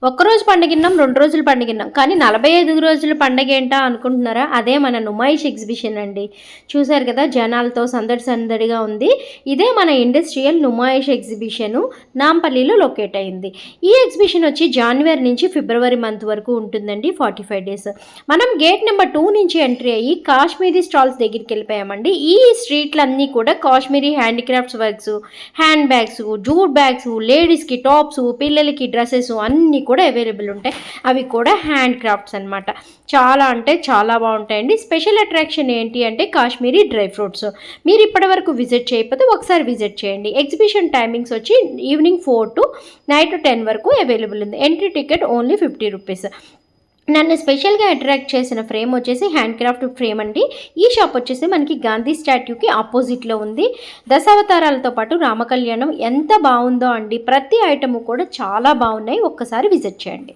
ఒక్కరోజు పండగిన్నాం, 2 రోజులు పండగిన్నాం. కానీ 45 రోజుల పండగేంటా అనుకుంటున్నారా? అదే మన నుమాయిష్ ఎగ్జిబిషన్ అండి. చూసారు కదా జనాలతో సందడి సందడిగా ఉంది. ఇదే మన ఇండస్ట్రియల్ నుమాయిష్ ఎగ్జిబిషను నాంపల్లిలో లొకేట్ అయింది. ఈ ఎగ్జిబిషన్ వచ్చి జనవరి నుంచి ఫిబ్రవరి మంత్ వరకు ఉంటుందండి, 45 డేస్. మనం గేట్ నెంబర్ 2 నుంచి ఎంట్రీ అయ్యి కాశ్మీరీ స్టాల్స్ దగ్గరికి వెళ్ళిపోయామండి. ఈ స్ట్రీట్లన్నీ కూడా Kashmiri handicrafts works, hand bags, jute bags, లేడీస్కి టాప్స్, పిల్లలకి డ్రెస్సెస్ అన్నీ కూడా అవైలబుల్ ఉంటాయి. అవి కూడా హ్యాండ్ క్రాఫ్ట్స్ అనమాట. చాలా అంటే చాలా బాగుంటాయండి. స్పెషల్ అట్రాక్షన్ ఏంటి అంటే కాశ్మీరీ డ్రై ఫ్రూట్స్. మీరు ఇప్పటివరకు విజిట్ చేయకపోతే ఒకసారి విజిట్ చేయండి. ఎగ్జిబిషన్ టైమింగ్స్ వచ్చి ఈవినింగ్ 4 to నైట్ 10 వరకు అవైలబుల్ ఉంది. Entry ticket only 50 rupees. నన్ను స్పెషల్గా అట్రాక్ట్ చేసిన ఫ్రేమ్ వచ్చేసి హ్యాండ్ క్రాఫ్ట్ ఫ్రేమ్ అండి. ఈ షాప్ వచ్చేసి మనకి గాంధీ స్టాట్యూకి ఆపోజిట్లో ఉంది. దశావతారాలతో పాటు రామకళ్యాణం ఎంత బాగుందో అండి. ప్రతి ఐటము కూడా చాలా బాగున్నాయి. ఒక్కసారి విజిట్ చేయండి.